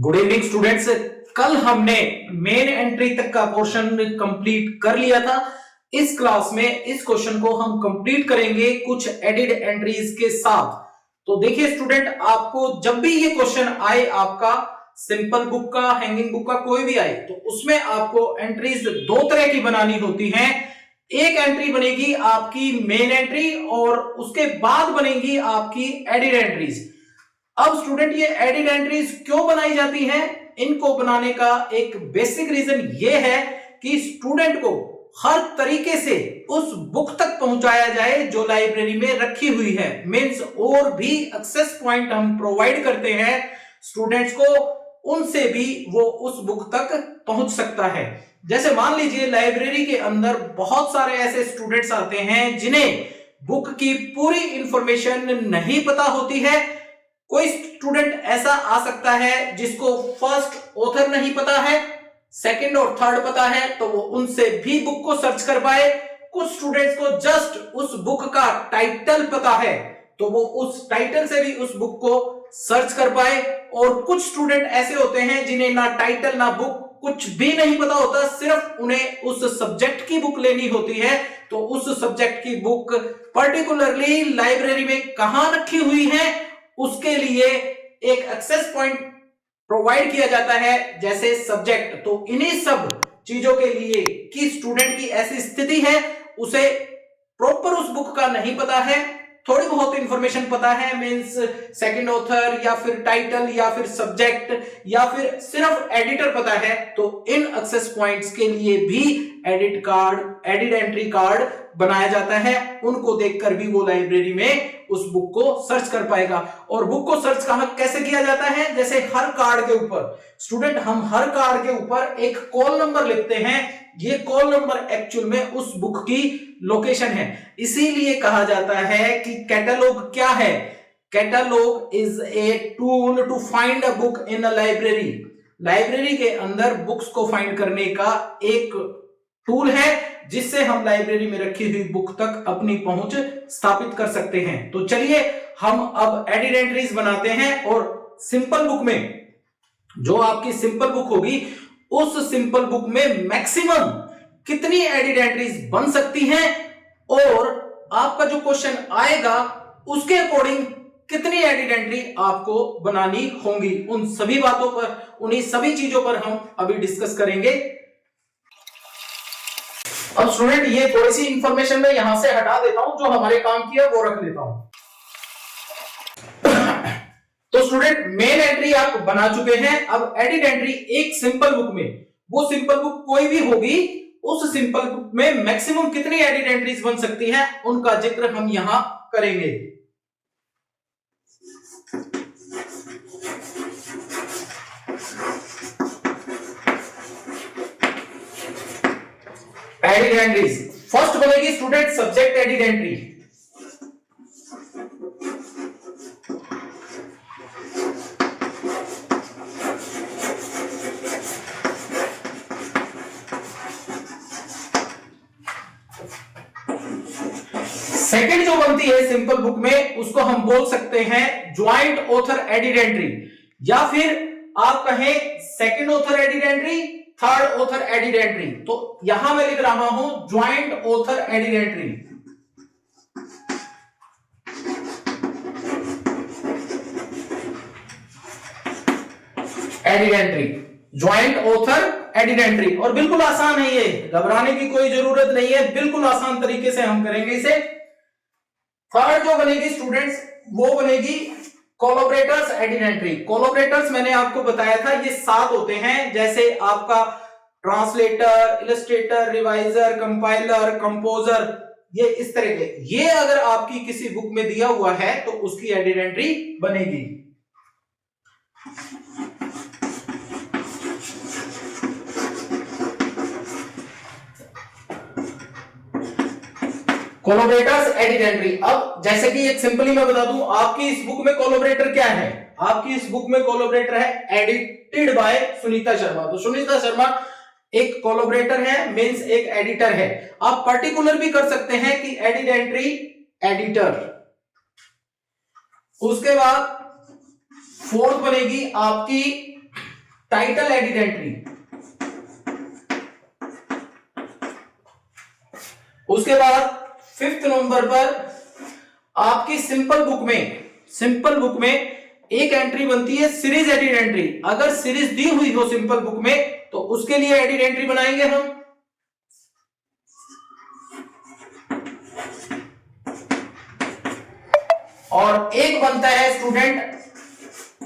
Good evening students. कल हमने main entry तक का पोर्शन कंप्लीट कर लिया था। इस क्लास में इस क्वेश्चन को हम कंप्लीट करेंगे कुछ एडिड एंट्रीज के साथ। तो देखिए स्टूडेंट, आपको जब भी ये क्वेश्चन आए, आपका सिंपल बुक का, हैंगिंग बुक का, कोई भी आए, तो उसमें आपको एंट्रीज दो तरह की बनानी होती हैं। एक एंट्री बनेगी आपकी मेन एंट्री और उसके बाद बनेगी आपकी एडिड एंट्रीज। अब स्टूडेंट, ये एडिड एंट्रीज क्यों बनाई जाती हैं? इनको बनाने का एक बेसिक रीजन ये है कि स्टूडेंट को हर तरीके से उस बुक तक पहुंचाया जाए जो लाइब्रेरी में रखी हुई है। मींस और भी एक्सेस पॉइंट हम प्रोवाइड करते हैं स्टूडेंट्स को, उनसे भी वो उस बुक तक पहुंच सकता है। जैसे मान लीजिए लाइब्रेरी के अंदर बहुत सारे ऐसे स्टूडेंट्स आते हैं जिन्हें बुक की पूरी इंफॉर्मेशन नहीं पता होती है। कोई स्टूडेंट ऐसा आ सकता है जिसको फर्स्ट ऑथर नहीं पता है, सेकंड और थर्ड पता है, तो वो उनसे भी बुक को सर्च कर पाए। कुछ स्टूडेंट्स को जस्ट उस बुक का टाइटल पता है, तो वो उस टाइटल से भी उस बुक को सर्च कर पाए। और कुछ स्टूडेंट ऐसे होते हैं जिन्हें ना टाइटल ना बुक कुछ भी नहीं पता होता, सिर्फ उन्हें उस सब्जेक्ट की बुक लेनी होती है। तो उस सब्जेक्ट की बुक पर्टिकुलरली लाइब्रेरी में कहां रखी हुई है, उसके लिए एक एक्सेस पॉइंट प्रोवाइड किया जाता है, जैसे सब्जेक्ट। तो इन्हीं सब चीजों के लिए कि स्टूडेंट की ऐसी स्थिति है, उसे प्रॉपर उस बुक का नहीं पता है, थोड़ी बहुत इंफॉर्मेशन पता है, मींस सेकंड ऑथर या फिर टाइटल या फिर सब्जेक्ट या फिर सिर्फ एडिटर पता है, तो इन एक्सेस पॉइंट्स के लिए भी एडिड एंट्री कार्ड बनाया जाता है। उनको देखकर भी वो लाइब्रेरी में उस बुक को सर्च कर पाएगा। और बुक को सर्च कहां कैसे किया जाता है? जैसे हर कार्ड के ऊपर स्टूडेंट, हम हर कार्ड के ऊपर एक कॉल नंबर लिखते हैं। ये कॉल नंबर एक्चुअल में उस बुक की लोकेशन है। इसीलिए कहा जाता है कि कैटलॉग क्या है? Catalogue is a tool to find a book in a library. Library के अंदर बुक्स को फाइंड करने का एक टूल है जिससे हम लाइब्रेरी में रखी हुई बुक तक अपनी पहुंच स्थापित कर सकते हैं। तो चलिए हम अब एडिड एंट्रीज बनाते हैं। और सिंपल बुक में, जो आपकी सिंपल बुक होगी, उस सिंपल बुक में मैक्सिमम कितनी एडिड एंट्रीज बन सकती हैं और आपका जो क्वेश्चन आएगा उसके अकॉर्डिंग कितनी एडिड एंट्री आपको बनानी होंगी, उन सभी बातों पर, उन्हीं सभी चीजों पर हम अभी डिस्कस करेंगे। अब स्टूडेंट, ये थोड़ी सी इंफॉर्मेशन मैं यहां से हटा देता हूं, जो हमारे काम की है वो रख लेता हूं। तो स्टूडेंट, मेन एंट्री आप बना चुके हैं। अब एडिड एंट्री एक सिंपल बुक में, वो सिंपल बुक कोई भी होगी, उस सिंपल बुक में मैक्सिमम कितनी एडिड एंट्रीज बन सकती हैं, उनका जिक्र हम यहां करेंगे। एडिड एंट्रीज फर्स्ट बनेगी student subject added entry. Second जो बनती है सिंपल बुक में, उसको हम बोल सकते हैं ज्वाइंट ऑथर एडिड एंट्री, या फिर आप कहें second author added entry, third author added entry. तो यहां मैं लिख रहा हूं joint author added entry. Added entry, joint author added entry. और बिल्कुल आसान है, ये घबराने की कोई जरूरत नहीं है, बिल्कुल आसान तरीके से हम करेंगे इसे। थर्ड जो बनेगी स्टूडेंट्स, वो बनेगी कोलैबोरेटर्स एडिड एंट्री। कोलैबोरेटर्स मैंने आपको बताया था ये 7 होते हैं, जैसे आपका ट्रांसलेटर, इलस्ट्रेटर, रिवाइजर, कंपाइलर, कंपोजर, ये इस तरह के। ये अगर आपकी किसी बुक में दिया हुआ है तो उसकी एडिड एंट्री बनेगी। Collaborators added entry. अब जैसे कि एक सिंपली मैं बता दूं, आपकी इस बुक में कोलैबोरेटर क्या है? आपकी इस बुक में कोलैबोरेटर है एडिटेड बाय सुनीता शर्मा। तो सुनीता शर्मा एक कोलैबोरेटर है, मींस एक एडिटर है। आप पर्टिकुलर भी कर सकते हैं कि एडिड एंट्री एडिटर। उसके बाद फोर्थ बनेगी आपकी टाइटल एडिड एंट्री। उसके बाद 5th नंबर पर आपकी सिंपल बुक में एक एंट्री बनती है सीरीज एडिड एंट्री। अगर सीरीज दी हुई हो सिंपल बुक में तो उसके लिए एडिड एंट्री बनाएंगे हम। और एक बनता है स्टूडेंट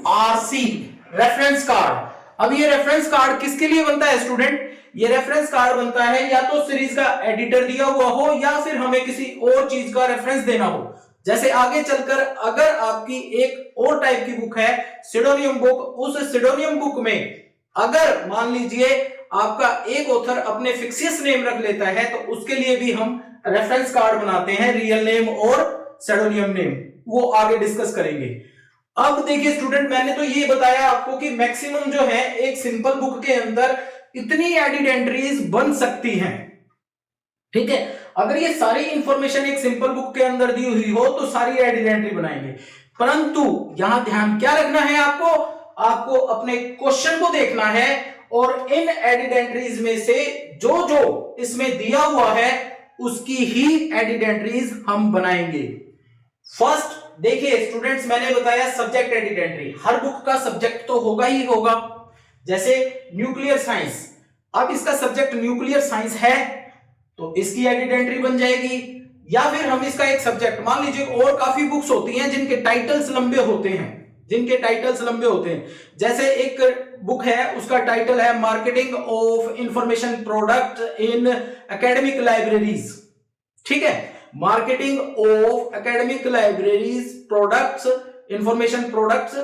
आरसी, रेफरेंस कार्ड। अब ये रेफरेंस कार्ड किसके लिए बनता है स्टूडेंट? ये रेफरेंस कार्ड बनता है या तो सीरीज का एडिटर दिया हुआ हो या फिर हमें किसी और चीज का रेफरेंस देना हो। जैसे आगे चलकर अगर आपकी एक और टाइप की बुक है सिडोनियम बुक, उस सिडोनियम बुक में अगर मान लीजिए आपका एक ऑथर अपने फिक्सियस नेम रख लेता है तो उसके लिए भी हम रेफरेंस कार्ड बनाते हैं, रियल नेम और सिडोनियम नेम, वो आगे डिस्कस करेंगे। अब देखिए स्टूडेंट, मैंने तो ये बताया आपको कि मैक्सिमम जो है एक सिंपल बुक के अंदर इतनी एडिड एंट्रीज बन सकती हैं, ठीक है। अगर ये सारी इंफॉर्मेशन एक सिंपल बुक के अंदर दी हुई हो तो सारी एडिड एंट्री बनाएंगे, परंतु यहां ध्यान क्या रखना है आपको अपने क्वेश्चन को देखना है और इन एडिड एंट्रीज में से जो जो इसमें दिया हुआ है उसकी ही एडिड एंट्रीज हम बनाएंगे। फर्स्ट देखिए स्टूडेंट्स, मैंने बताया सब्जेक्ट एडिड एंट्री। हर बुक का सब्जेक्ट तो होगा ही होगा। जैसे न्यूक्लियर साइंस, अब इसका सब्जेक्ट न्यूक्लियर साइंस है तो इसकी एडिड एंट्री बन जाएगी। या फिर हम इसका एक सब्जेक्ट, मान लीजिए और काफी बुक्स होती हैं जिनके टाइटल्स लंबे होते हैं, जैसे एक बुक है उसका टाइटल है marketing of information product in academic libraries, ठीक है। Marketing of academic libraries products, information products,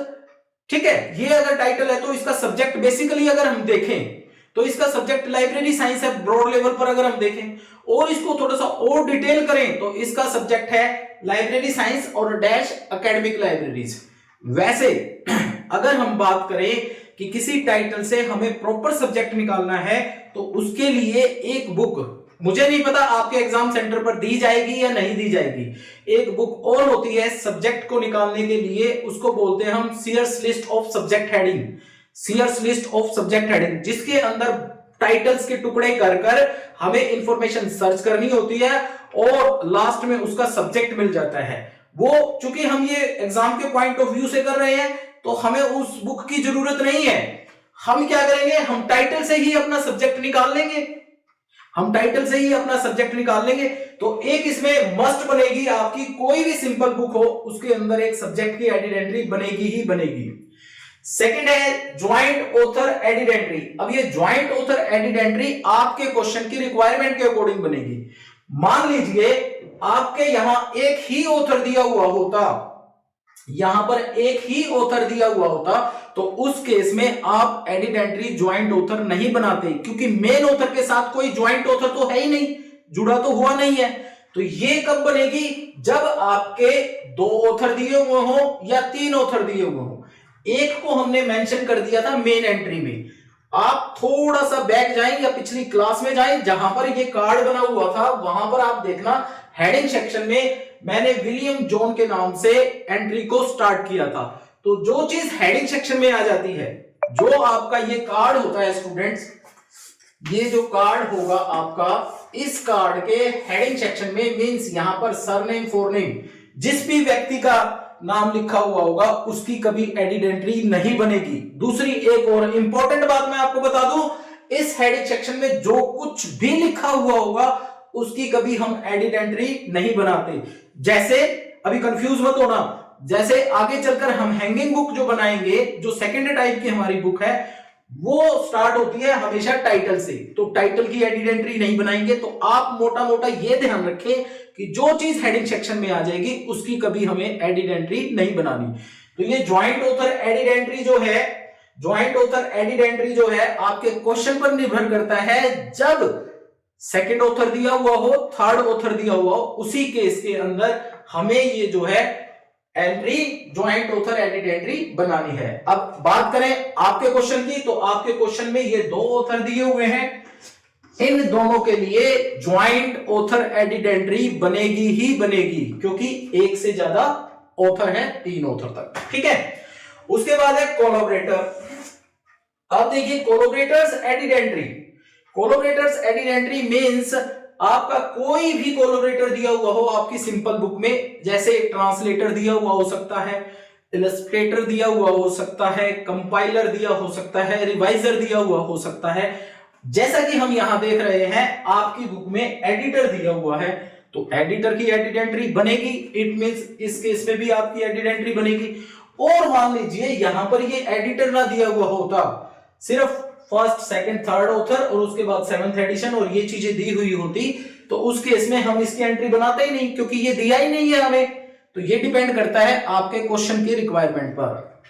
ठीक है। ये अगर टाइटल है तो इसका सब्जेक्ट बेसिकली अगर हम देखें तो इसका सब्जेक्ट लाइब्रेरी साइंस है ब्रॉड लेवल पर। अगर हम देखें और इसको थोड़ा सा और डिटेल करें तो इसका सब्जेक्ट है लाइब्रेरी साइंस और डैश एकेडमिक लाइब्रेरीज। वैसे अगर हम बात करें कि किसी टाइटल से हमें प्रॉपर सब्जेक्ट निकालना है तो उसके लिए एक बुक, मुझे नहीं पता आपके एग्जाम सेंटर पर दी जाएगी या नहीं दी जाएगी, एक बुक और होती है सब्जेक्ट को निकालने के लिए, उसको बोलते हैं हम Sears list of subject heading. Sears list of subject heading, जिसके अंदर टाइटल्स के टुकड़े कर हमें इंफॉर्मेशन सर्च करनी होती है और लास्ट में उसका सब्जेक्ट मिल जाता है। वो चूंकि हम ये एग्जाम के पॉइंट ऑफ व्यू से कर रहे हैं तो हमें उस बुक की जरूरत नहीं है। हम क्या करेंगे, हम टाइटल से ही अपना सब्जेक्ट निकाल लेंगे। तो एक इसमें मस्ट बनेगी आपकी, कोई भी सिंपल बुक हो उसके अंदर एक सब्जेक्ट की एडिड एंट्री बनेगी ही बनेगी। सेकंड है ज्वाइंट ऑथर एडिड एंट्री। अब ये ज्वाइंट ऑथर एडिड एंट्री आपके क्वेश्चन की रिक्वायरमेंट के अकॉर्डिंग बनेगी। मान लीजिए आपके यहां एक ही ऑथर दिया हुआ होता, यहां पर एक ही ऑथर दिया हुआ होता तो उस केस में आप एडिड एंट्री ज्वाइंट ऑथर नहीं बनाते, क्योंकि मेन ऑथर के साथ कोई ज्वाइंट ऑथर तो है ही नहीं, जुड़ा तो हुआ नहीं है। तो ये कब बनेगी, जब आपके 2 ऑथर दिए हुए हो या 3 ऑथर दिए हुए हो। एक को हमने मेंशन कर दिया था मेन एंट्री में। आप थोड़ा सा बैक जाएं या पिछली क्लास में जाएं, जहां पर ये कार्ड बना हुआ था वहां पर आप देखना हेडिंग सेक्शन में मैंने विलियम जॉन के नाम से एंट्री को स्टार्ट किया था। तो जो चीज हेडिंग सेक्शन में आ जाती है, जो आपका ये कार्ड होता है स्टूडेंट्स, ये जो कार्ड होगा आपका, इस कार्ड के हेडिंग सेक्शन में मींस यहां पर सरनेम फोरनेम जिस भी व्यक्ति का नाम लिखा हुआ होगा उसकी कभी एडिड एंट्री नहीं बनेगी। दूसरी एक और इंपॉर्टेंट बात मैं आपको बता दूं, इस हेडिंग सेक्शन में जो कुछ भी लिखा हुआ होगा उसकी कभी हम एडिड एंट्री नहीं बनाते। जैसे अभी कंफ्यूज मत होना, जैसे आगे चलकर हम हैंगिंग बुक जो बनाएंगे, जो सेकंड टाइप की हमारी बुक है, वो स्टार्ट होती है हमेशा टाइटल से, तो टाइटल की एडिड एंट्री नहीं बनाएंगे। तो आप मोटा मोटा ये ध्यान रखें कि जो चीज हेडिंग सेक्शन में आ जाएगी उसकी कभी हमें एडिड एंट्री नहीं बनानी। तो ये ज्वाइंट ऑथर एडिड एंट्री जो है, ज्वाइंट ऑथर एडिड एंट्री जो है आपके क्वेश्चन पर निर्भर करता है। जब सेकंड ऑथर दिया हुआ हो, थर्ड ऑथर दिया हुआ हो, उसी केस के अंदर हमें ये जो है entry joint author added entry बनानी है। अब बात करें आपके क्वेश्चन की, तो आपके क्वेश्चन में ये 2 ऑथर दिए हुए हैं, इन दोनों के लिए ज्वाइंट ऑथर एडिड एंट्री बनेगी ही बनेगी, क्योंकि एक से ज्यादा ऑथर है, 3 ऑथर तक, ठीक है। उसके बाद है कोलैबोरेटर। अब देखिए collaborators added entry. Collaborators added entry means आपका कोई भी कोलैबोरेटर दिया हुआ हो आपकी सिंपल बुक में, जैसे ट्रांसलेटर दिया हुआ हो सकता है, इलस्ट्रेटर दिया हुआ हो सकता है, कंपाइलर दिया हो सकता है, रिवाइजर दिया हुआ हो सकता है। जैसा कि हम यहां देख रहे हैं आपकी बुक में एडिटर दिया हुआ है, तो एडिटर की एडिड एंट्री बनेगी। इट मींस इस केस में भी आपकी एडिड एंट्री बनेगी। और मान लीजिए यहां पर ये एडिटर ना दिया हुआ होता, सिर्फ फर्स्ट सेकंड थर्ड ऑथर और उसके बाद सेवंथ एडिशन और ये चीजें दी हुई होती, तो उस केस में हम इसकी एंट्री बनाते ही नहीं, क्योंकि ये दिया ही नहीं है हमें। तो ये डिपेंड करता है आपके क्वेश्चन की रिक्वायरमेंट पर।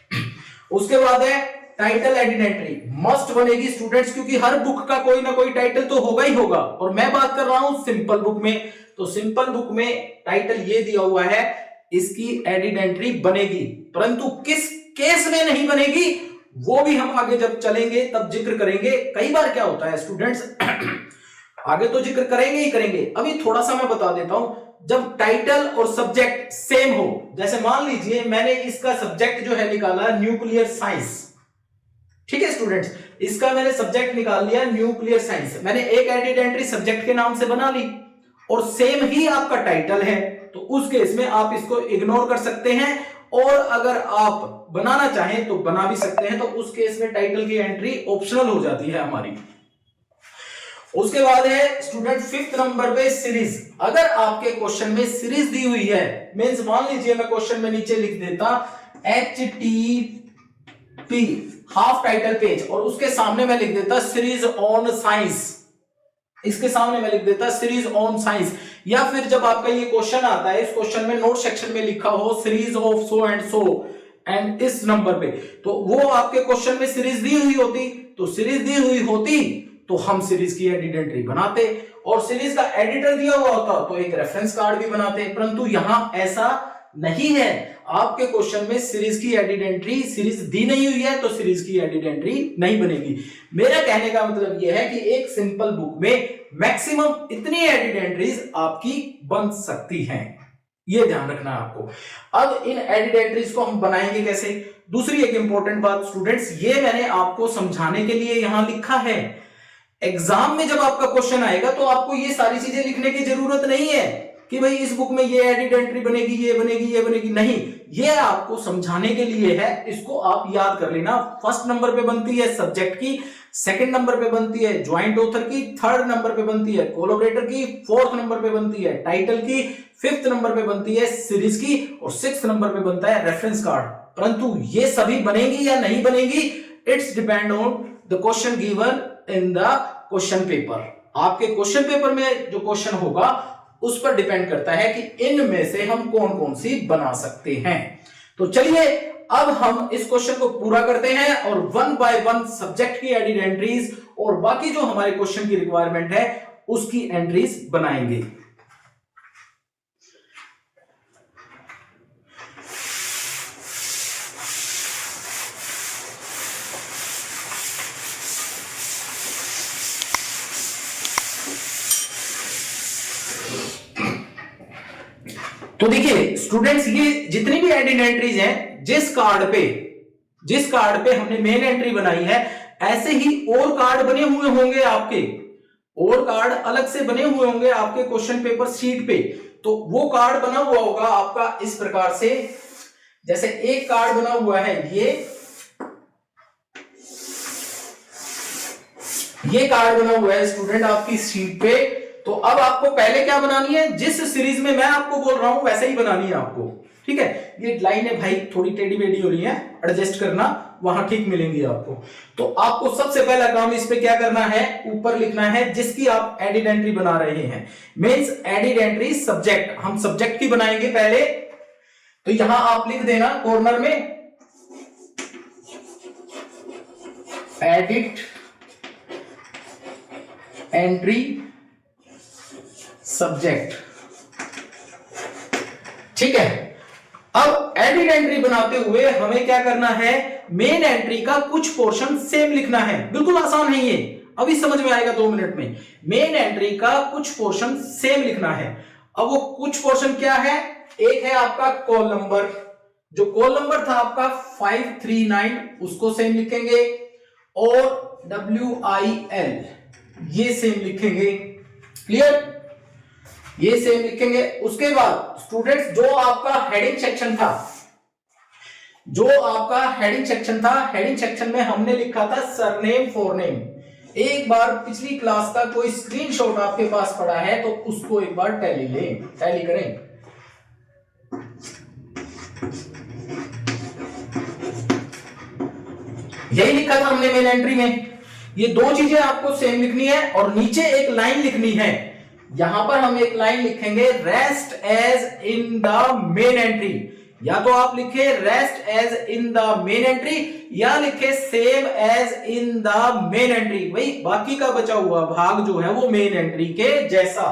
उसके बाद है टाइटल एडिड एंट्री, मस्ट बनेगी स्टूडेंट्स, क्योंकि हर बुक का कोई ना कोई टाइटल तो होगा ही होगा। और मैं बात कर रहा हूं सिंपल बुक में, तो सिंपल बुक में टाइटल ये दिया हुआ है, इसकी एडिड एंट्री बनेगी। परंतु किस केस में नहीं बनेगी वो भी हम आगे जब चलेंगे तब जिक्र करेंगे। कई बार क्या होता है स्टूडेंट्स आगे तो जिक्र करेंगे ही करेंगे, अभी थोड़ा सा मैं बता देता हूं। जब टाइटल और सब्जेक्ट सेम हो, जैसे मान लीजिए मैंने इसका सब्जेक्ट जो है निकाला न्यूक्लियर साइंस, ठीक है स्टूडेंट्स, इसका मैंने सब्जेक्ट निकाल लिया न्यूक्लियर साइंस, मैंने एक एडिड एंट्री सब्जेक्ट के नाम से बना ली और सेम ही आपका टाइटल है, तो उस केस में आप इसको इग्नोर कर सकते हैं। और अगर आप बनाना चाहें तो बना भी सकते हैं, तो उस केस में टाइटल की एंट्री ऑप्शनल हो जाती है हमारी। उसके बाद है स्टूडेंट फिफ्थ नंबर पे सीरीज। अगर आपके क्वेश्चन में सीरीज दी हुई है, मींस मान लीजिए मैं क्वेश्चन में नीचे लिख देता HTP हाफ टाइटल पेज और उसके सामने मैं लिख देता सीरीज ऑन साइंस, इसके सामने मैं लिख देता सीरीज ऑन साइंस। या फिर जब आपका ये क्वेश्चन आता है, इस क्वेश्चन में नोट सेक्शन में लिखा हो सीरीज ऑफ सो एंड इस नंबर पे, तो वो आपके क्वेश्चन में सीरीज दी हुई होती, तो सीरीज दी हुई होती तो हम सीरीज की एडिड एंट्री बनाते, और सीरीज का एडिटर दिया हुआ होता तो एक रेफरेंस कार्ड भी बनाते। परंतु यहां ऐसा नहीं है, आपके क्वेश्चन में सीरीज की एडिड एंट्री, सीरीज दी नहीं हुई है तो सीरीज की एडिड एंट्री नहीं बनेगी। मेरा कहने का मतलब यह है कि एक सिंपल बुक में मैक्सिमम इतनी एडिड एंट्रीज आपकी बन सकती हैं, ये ध्यान रखना है आपको। अब इन एडिड एंट्रीज को हम बनाएंगे कैसे? दूसरी एक इंपॉर्टेंट बात स्टूडेंट्स, ये मैंने आपको समझाने के लिए यहां लिखा है। एग्जाम में जब आपका क्वेश्चन आएगा तो आपको ये सारी चीजें लिखने की जरूरत नहीं है कि भाई इस बुक में ये एडिड एंट्री बनेगी, ये बनेगी, ये बनेगी, नहीं, ये आपको समझाने के लिए है। इसको आप याद कर लेना। फर्स्ट नंबर पे बनती है सब्जेक्ट की, सेकंड नंबर पे बनती है ज्वाइंट ऑथर की, थर्ड नंबर पे बनती है कोलैबोरेटर की, फोर्थ नंबर पे बनती है टाइटल की, फिफ्थ नंबर पे बनती है सीरीज की, और सिक्स्थ नंबर पे बनता है रेफरेंस कार्ड। परंतु ये सभी बनेगी या नहीं बनेगी, it's depend on the question given in the question paper. आपके क्वेश्चन पेपर में जो क्वेश्चन होगा उस पर डिपेंड करता है कि इनमें से हम कौन कौन सी बना सकते हैं। तो चलिए अब हम इस क्वेश्चन को पूरा करते हैं और वन बाय वन सब्जेक्ट की एडिड एंट्रीज और बाकी जो हमारे क्वेश्चन की रिक्वायरमेंट है उसकी एंट्रीज बनाएंगे। तो देखिए स्टूडेंट्स, ये जितनी भी एडिड एंट्रीज हैं, जिस कार्ड पे हमने मेन एंट्री बनाई है, ऐसे ही और कार्ड बने हुए होंगे आपके, और कार्ड अलग से बने हुए होंगे आपके क्वेश्चन पेपर शीट पे। तो वो कार्ड बना हुआ होगा आपका इस प्रकार से, जैसे एक कार्ड बना हुआ है ये कार्ड बना हुआ है स्टूडेंट आपकी शीट पे। तो अब आपको पहले क्या बनानी है, जिस सीरीज में मैं आपको बोल रहा हूं वैसे ही बनानी है आपको, ठीक है। ये लाइन है भाई थोड़ी टेढ़ी मेढ़ी हो रही है, एडजस्ट करना, वहां ठीक मिलेंगी आपको। तो आपको सबसे पहला काम इस पे क्या करना है, ऊपर लिखना है जिसकी आप एडिड एंट्री बना रहे हैं, मींस एडिड एंट्री सब्जेक्ट, हम सब्जेक्ट की बनाएंगे पहले। तो यहां आप लिख देना कॉर्नर में एडिड एंट्री सब्जेक्ट, ठीक है। अब एडिड एंट्री बनाते हुए हमें क्या करना है, मेन एंट्री का कुछ पोर्शन सेम लिखना है। बिल्कुल आसान है ये, अभी समझ में आएगा 2 मिनट में। मेन एंट्री का कुछ पोर्शन सेम लिखना है। अब वो कुछ पोर्शन क्या है, एक है आपका कॉल नंबर, जो कॉल नंबर था आपका 539, उसको सेम लिखेंगे। और WIL ये सेम लिखेंगे। क्लियर, ये सेम लिखेंगे। उसके बाद स्टूडेंट्स जो आपका हेडिंग सेक्शन था, हेडिंग सेक्शन में हमने लिखा था सरनेम फोरनेम। एक बार पिछली क्लास का कोई स्क्रीनशॉट आपके पास पड़ा है तो उसको एक बार टैली करें। यही लिखा था हमने मेन एंट्री में। ये दो चीजें आपको सेम लिखनी है और नीचे एक लाइन लिखनी है। यहां पर हम एक लाइन लिखेंगे rest as in the main entry, या तो आप लिखे rest as in the main entry या लिखे same as in the main entry. वही बाकी का बचा हुआ भाग जो है वो मेन एंट्री के जैसा,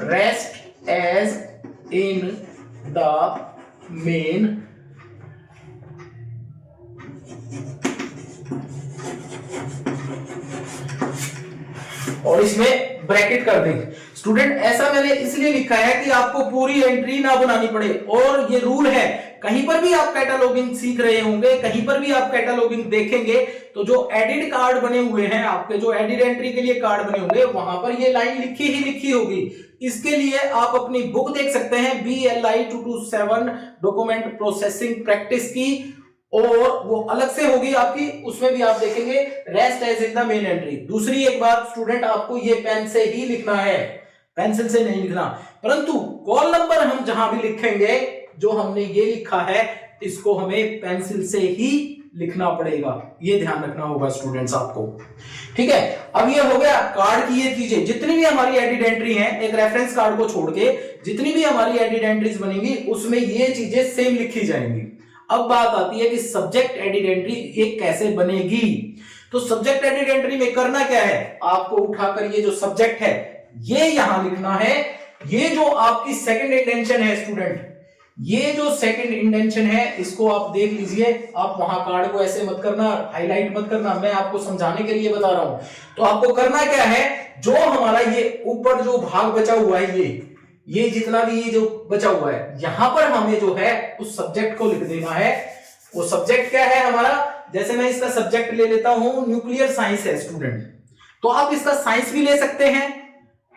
rest as in the main और इसमें ब्रैकेट कर देंगे। स्टूडेंट ऐसा मैंने इसलिए लिखा है कि आपको पूरी एंट्री ना बनानी पड़े, और ये रूल है कहीं पर भी आप कैटालॉगिंग सीख रहे होंगे, कहीं पर भी आप कैटालॉगिंग देखेंगे तो जो एडिट कार्ड बने हुए हैं आपके, जो एडिट एंट्री के लिए कार्ड बने होंगे वहां पर ये लाइन लिखी होगी। इसके लिए आप अपनी बुक देख सकते हैं BLI 227 डॉक्यूमेंट प्रोसेसिंग प्रैक्टिस की, और वो अलग से होगी आपकी, उसमें भी आप देखेंगे rest as in the main entry. दूसरी एक बात स्टूडेंट, आपको ये पेन से ही लिखना है, पेंसिल से नहीं लिखना, परंतु कॉल नंबर हम जहां भी लिखेंगे जो हमने ये लिखा है इसको हमें पेंसिल से ही लिखना पड़ेगा, ये ध्यान रखना होगा स्टूडेंट्स आपको। ठीक है, अब ये हो गया कार्ड की ये चीजें। जितनी भी हमारी एडिट एंट्री है, एक रेफरेंस कार्ड को छोड़ के जितनी भी हमारी एडिट एंट्रीज बनेंगी उसमें ये चीजें सेम लिखी जाएंगी। अब बात आती है कि सब्जेक्ट एडिट एंट्री ये कैसे बनेगी। तो सब्जेक्ट एडिट एंट्री में करना क्या है, आपको उठाकर ये जो सब्जेक्ट है ये यहां लिखना है। ये जो आपकी सेकंड इंटेंशन है स्टूडेंट, ये जो सेकंड इंटेंशन है इसको आप देख लीजिए। आप वहां कार्ड को ऐसे मत करना, हाईलाइट मत करना, मैं आपको समझाने के लिए बता रहा हूं। तो आपको करना क्या है, जो हमारा ये ऊपर जो भाग बचा हुआ है, ये जितना भी ये जो बचा हुआ है, यहां पर हमें जो है उस सब्जेक्ट को लिख देना है। वो सब्जेक्ट क्या है हमारा, जैसे मैं इसका सब्जेक्ट ले लेता हूं न्यूक्लियर साइंस है स्टूडेंट, तो आप इसका साइंस भी ले सकते हैं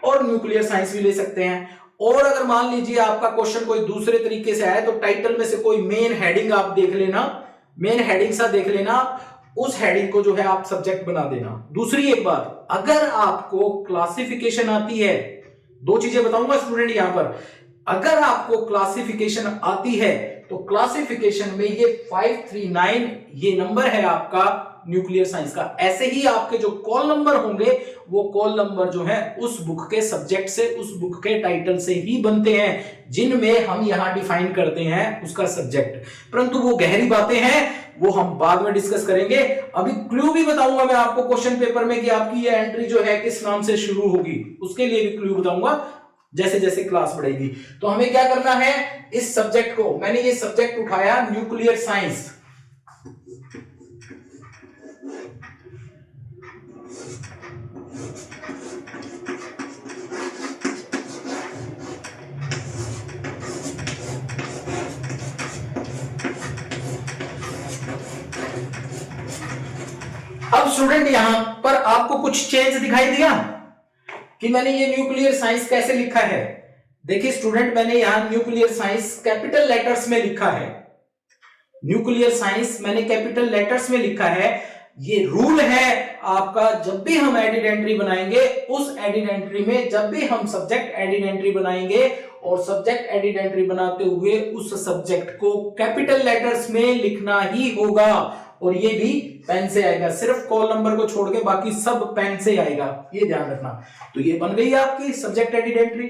और न्यूक्लियर साइंस भी ले सकते हैं। और अगर मान लीजिए आपका क्वेश्चन कोई दूसरे तरीके से आए तो टाइटल में से कोई मेन हेडिंग आप देख लेना, मेन हेडिंग सा देख लेना, उस हेडिंग को जो है आप सब्जेक्ट बना देना। दूसरी एक बात, अगर आपको क्लासिफिकेशन आती है, दो चीजें बताऊंगा स्टूडेंट यहां पर, अगर आपको क्लासिफिकेशन आती है तो क्लासिफिकेशन में ये 539 ये नंबर है आपका न्यूक्लियर साइंस का। ऐसे ही आपके जो कॉल नंबर होंगे वो कॉल नंबर जो है उस बुक के सब्जेक्ट से, उस बुक के टाइटल से ही बनते हैं, जिनमें हम यहां डिफाइन करते हैं उसका सब्जेक्ट। परंतु वो गहरी बातें हैं, वो हम बाद में डिस्कस करेंगे। अभी क्लू भी बताऊंगा मैं आपको क्वेश्चन पेपर में कि आपकी ये एंट्री जो है किस नाम से शुरू होगी, उसके लिए भी क्लू बताऊंगा जैसे जैसे क्लास बढ़ेगी। तो हमें क्या करना है, इस सब्जेक्ट को, मैंने ये सब्जेक्ट उठाया न्यूक्लियर साइंस, अब स्टूडेंट यहां पर आपको कुछ चेंज दिखाई दिया कि मैंने ये न्यूक्लियर साइंस कैसे लिखा है। देखिए स्टूडेंट, मैंने यहां न्यूक्लियर साइंस कैपिटल लेटर्स में लिखा है, न्यूक्लियर साइंस मैंने कैपिटल लेटर्स में लिखा है। ये रूल है आपका, जब भी हम एडिट एंट्री बनाएंगे, उस एडिट एंट्री में जब भी हम सब्जेक्ट एडिट एंट्री बनाएंगे और सब्जेक्ट एडिट एंट्री बनाते हुए उस सब्जेक्ट को कैपिटल लेटर्स में लिखना ही होगा, और ये भी पेन से आएगा, सिर्फ कॉल नंबर को छोड़ के बाकी सब पेन से आएगा, ये ध्यान रखना। तो ये बन गई आपकी सब्जेक्ट एडिट एंट्री।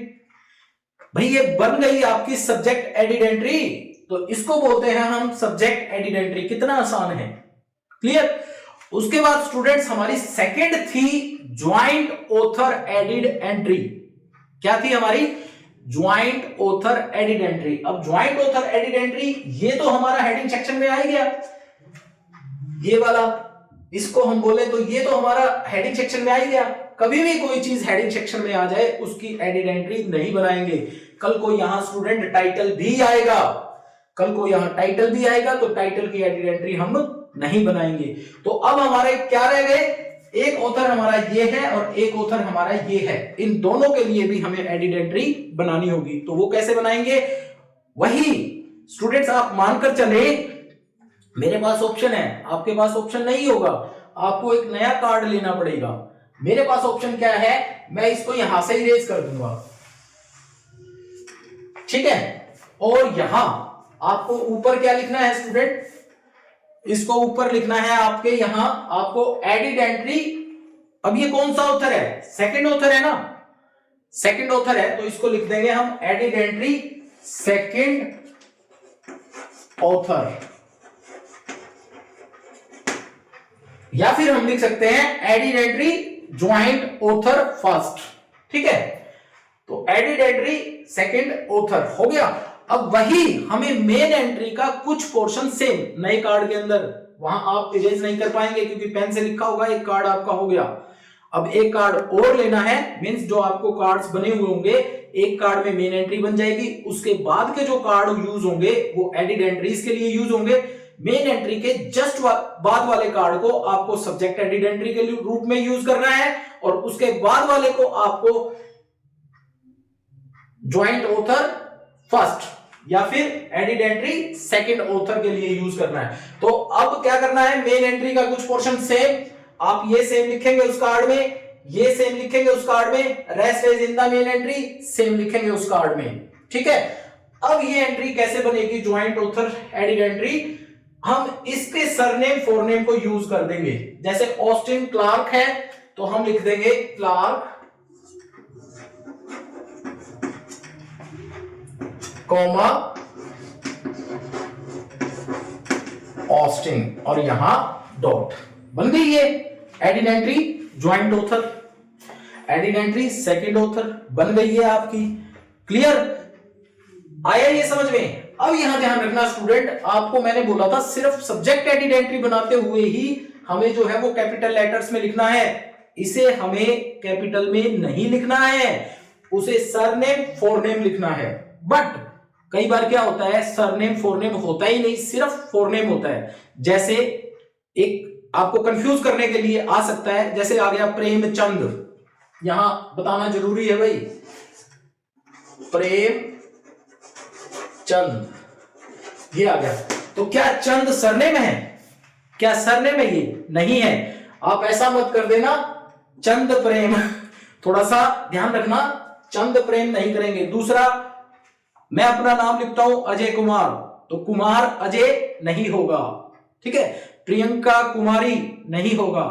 भाई ये बन गई आपकी सब्जेक्ट एडिट एंट्री, तो इसको बोलते हैं हम सब्जेक्ट एडिट एंट्री। कितना आसान है, क्लियर। उसके बाद स्टूडेंट्स हमारी सेकंड थी ज्वाइंट ऑथर एडिट एंट्री। क्या थी हमारी, ज्वाइंट ऑथर एडिट एंट्री। अब ज्वाइंट ऑथर एडिट एंट्री ये तो हमारा हेडिंग सेक्शन में आ गया, ये वाला, इसको हम बोले तो ये तो हमारा हेडिंग सेक्शन में आ ही गया। कभी भी कोई चीज हेडिंग सेक्शन में आ जाए उसकी एडिट एंट्री नहीं बनाएंगे। कल को यहां स्टूडेंट टाइटल भी आएगा, कल को यहां टाइटल भी आएगा तो टाइटल की एडिट एंट्री हम नहीं बनाएंगे। तो अब हमारे क्या रह गए, एक ऑथर हमारा ये है और एक ऑथर हमारा ये है, इन दोनों के लिए भी हमें एडिड एंट्री बनानी होगी। तो वो कैसे बनाएंगे, वही स्टूडेंट्स आप मानकर चले मेरे पास ऑप्शन है, आपके पास ऑप्शन नहीं होगा, आपको एक नया कार्ड लेना पड़ेगा। मेरे पास ऑप्शन क्या है, मैं इसको यहां से इरेज कर दूंगा, ठीक है। और यहां आपको ऊपर क्या लिखना है स्टूडेंट, इसको ऊपर लिखना है आपके यहां आपको एडिड एंट्री। अब ये कौन सा ऑथर है, सेकंड ऑथर है ना, सेकंड ऑथर है, तो इसको लिख देंगे हम एडिड एंट्री सेकंड ऑथर, या फिर हम लिख सकते हैं added entry joint author first, ठीक है। तो एडिड एंट्री सेकंड ऑथर हो गया। अब वही हमें मेन एंट्री का कुछ पोर्शन सेम नए कार्ड के अंदर, वहां आप इरेज नहीं कर पाएंगे क्योंकि पेन से लिखा होगा, एक कार्ड आपका हो गया। अब एक कार्ड और लेना है, मींस जो आपको कार्ड्स बने हुए होंगे, एक कार्ड में मेन एंट्री बन जाएगी, उसके बाद के जो कार्ड यूज होंगे वो एडिड एंट्रीज के लिए यूज होंगे। मेन एंट्री के जस्ट बाद वाले कार्ड को आपको सब्जेक्ट एडिड एंट्री के रूप में यूज करना है, और उसके बाद वाले को आपको ज्वाइंट ऑथर फर्स्ट या फिर एडिड एंट्री सेकंड ऑथर के लिए यूज करना है। तो अब क्या करना है, मेन एंट्री का कुछ पोर्शन सेम, आप ये सेम लिखेंगे उस कार्ड में, ये सेम लिखेंगे उस कार्ड में, rest is in the main entry same लिखेंगे उस कार्ड में, ठीक है। अब ये एंट्री कैसे बनेगी, ज्वाइंट ऑथर एडिड एंट्री, हम इसके सरनेम फोरनेम को यूज कर देंगे। जैसे ऑस्टिन क्लार्क है तो हम लिख देंगे क्लार्क कॉमा ऑस्टिन और यहां डॉट, बन गई है added entry joint author, added entry second author बन गई है आपकी। क्लियर आया ये समझ में। अब यहां ध्यान रखना स्टूडेंट, आपको मैंने बोला था सिर्फ सब्जेक्ट एडिड एंट्री बनाते हुए ही हमें जो है वो कैपिटल लेटर्स में लिखना है, इसे हमें कैपिटल में नहीं लिखना है, उसे सरनेम फोरनेम लिखना है। बट कई बार क्या होता है, सरनेम फोरनेम होता ही नहीं, सिर्फ फोरनेम होता है। जैसे एक आपको कंफ्यूज करने के लिए आ सकता है, जैसे आ गया प्रेमचंद, यहां बताना जरूरी है भाई, प्रेम चंद ये आ गया, तो क्या चंद सरनेम है, क्या सरनेम है, ये नहीं है। आप ऐसा मत कर देना चंद प्रेम, थोड़ा सा ध्यान रखना, चंद प्रेम नहीं करेंगे। दूसरा, मैं अपना नाम लिखता हूं अजय कुमार, तो कुमार अजय नहीं होगा, ठीक है। प्रियंका कुमारी नहीं होगा,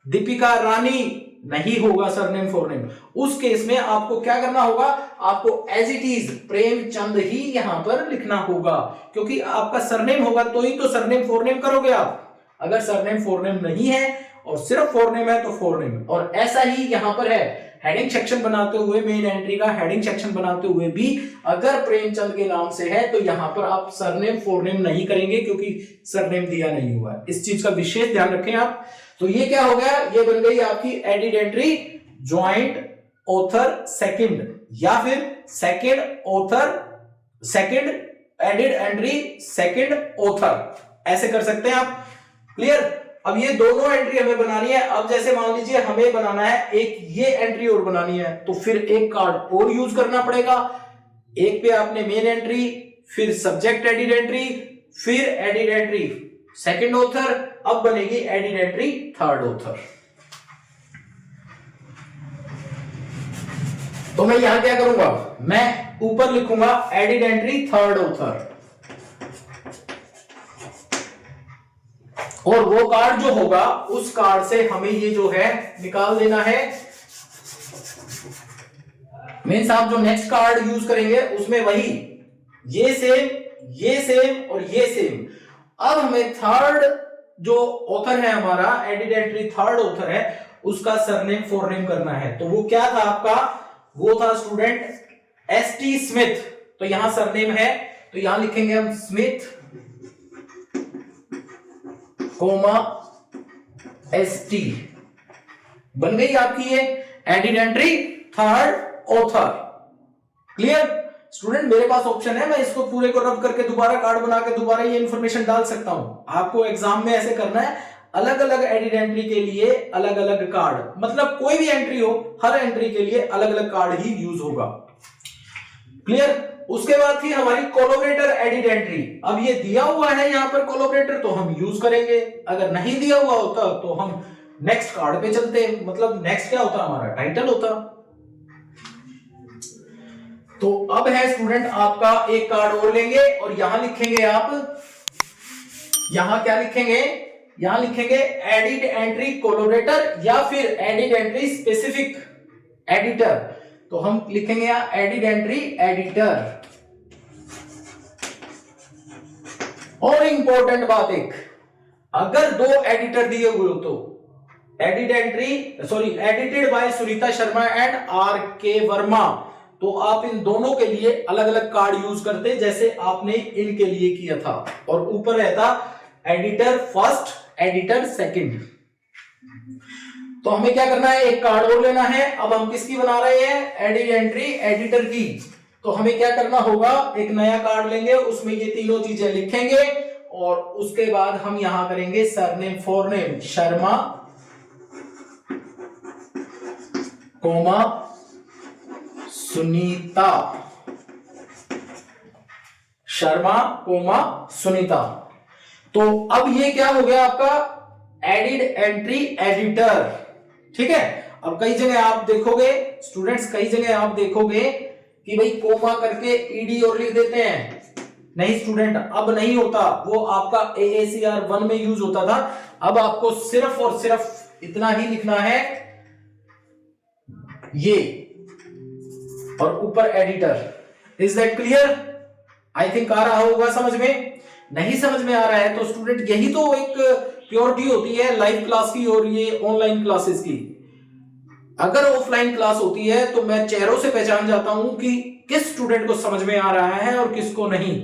दीपिका रानी नहीं होगा सरनेम फोरनेम। उस केस में आपको क्या करना होगा, आपको एज इट इज प्रेमचंद ही यहां पर लिखना होगा, क्योंकि आपका सरनेम होगा तो ही तो सरनेम फोरनेम करोगे आप। अगर सरनेम फोरनेम नहीं है और सिर्फ फोरनेम है तो फोरनेम। और ऐसा ही यहां पर है, हेडिंग सेक्शन बनाते हुए, मेन एंट्री का हेडिंग सेक्शन बनाते हुए भी अगर प्रेमचंद के नाम से है तो यहां पर आप सरनेम फोरनेम नहीं करेंगे, क्योंकि सरनेम दिया नहीं हुआ है। इस चीज का विशेष ध्यान रखें आप। तो ये क्या हो गया, ये बन गई आपकी added entry joint author second, या फिर second author second added entry second author, ऐसे कर सकते हैं आप। क्लियर। अब ये दोनों एंट्री हमें बनानी है। अब जैसे मान लीजिए हमें बनाना है एक ये एंट्री और बनानी है, तो फिर एक कार्ड और यूज करना पड़ेगा। एक पे आपने मेन एंट्री, फिर सब्जेक्ट एडिड एंट्री, फिर एडिड एंट्री सेकंड ऑथर, अब बनेगी एडिड एंट्री थर्ड ऑथर। तो मैं यहां क्या करूंगा, मैं ऊपर लिखूंगा एडिड एंट्री थर्ड ऑथर, और वो कार्ड जो होगा उस कार्ड से हमें ये जो है निकाल देना है। मीन्स आप जो नेक्स्ट कार्ड यूज करेंगे उसमें वही ये सेम और ये सेम। अब हमें थर्ड जो ऑथर है हमारा, एडिड एंट्री थर्ड ऑथर है, उसका सरनेम फोरनेम करना है। तो वो क्या था आपका, वो था स्टूडेंट एसटी स्मिथ। तो यहां सरनेम है तो यहां लिखेंगे हम स्मिथ कोमा एसटी, बन गई आपकी ये added entry third author. Clear student मेरे पास ऑप्शन है, मैं इसको पूरे को रब करके दोबारा कार्ड बना के दोबारा ये इन्फॉर्मेशन डाल सकता हूं। आपको एग्जाम में ऐसे करना है, अलग अलग एडिड एंट्री के लिए अलग अलग कार्ड, मतलब कोई भी एंट्री हो, हर एंट्री के लिए अलग अलग कार्ड ही यूज होगा। क्लियर? उसके बाद थी हमारी कोलैबोरेटर एडिड एंट्री। अब ये दिया हुआ है यहां पर कोलैबोरेटर, तो हम यूज करेंगे। अगर नहीं दिया हुआ होता तो हम नेक्स्ट कार्ड पे चलते, मतलब नेक्स्ट क्या होता हमारा, टाइटल होता। तो अब है स्टूडेंट आपका एक कार्ड और लेंगे और यहां लिखेंगे आप, यहां क्या लिखेंगे, यहां लिखेंगे एडिड एंट्री कोलैबोरेटर या फिर एडिड एंट्री स्पेसिफिक एडिटर। तो हम लिखेंगे यहां एडिड एंट्री एडिटर। और इंपॉर्टेंट बात एक, अगर दो एडिटर दिए हुए हो तो edited by Sunita Sharma and R K Verma, तो आप इन दोनों के लिए अलग अलग कार्ड यूज करते जैसे आपने इनके लिए किया था। और ऊपर रहता एडिटर फर्स्ट, एडिटर सेकंड। तो हमें क्या करना है, एक कार्ड और लेना है। अब हम किसकी बना रहे हैं, एडिड एंट्री एडिटर की। तो हमें क्या करना होगा, एक नया कार्ड लेंगे, उसमें ये तीनों चीजें लिखेंगे और उसके बाद हम यहां करेंगे surname forename, Sharma comma Sunita, Sharma comma Sunita. तो अब ये क्या हो गया आपका एडिड एंट्री एडिटर। ठीक है। अब कई जगह आप देखोगे स्टूडेंट्स, कई जगह आप देखोगे कि भाई कोमा करके ईडी और लिख देते हैं। नहीं स्टूडेंट, अब नहीं होता, वो आपका AACR 1 में यूज होता था। अब आपको सिर्फ और सिर्फ इतना ही लिखना है, ये और ऊपर editor. Is that clear? I think आ रहा होगा समझ में। नहीं समझ में आ रहा है तो स्टूडेंट, यही तो एक प्योरिटी होती है लाइव क्लास की और ये ऑनलाइन क्लासेस की। अगर ऑफलाइन क्लास होती है तो मैं चेहरों से पहचान जाता हूं कि किस स्टूडेंट को समझ में आ रहा है और किसको नहीं,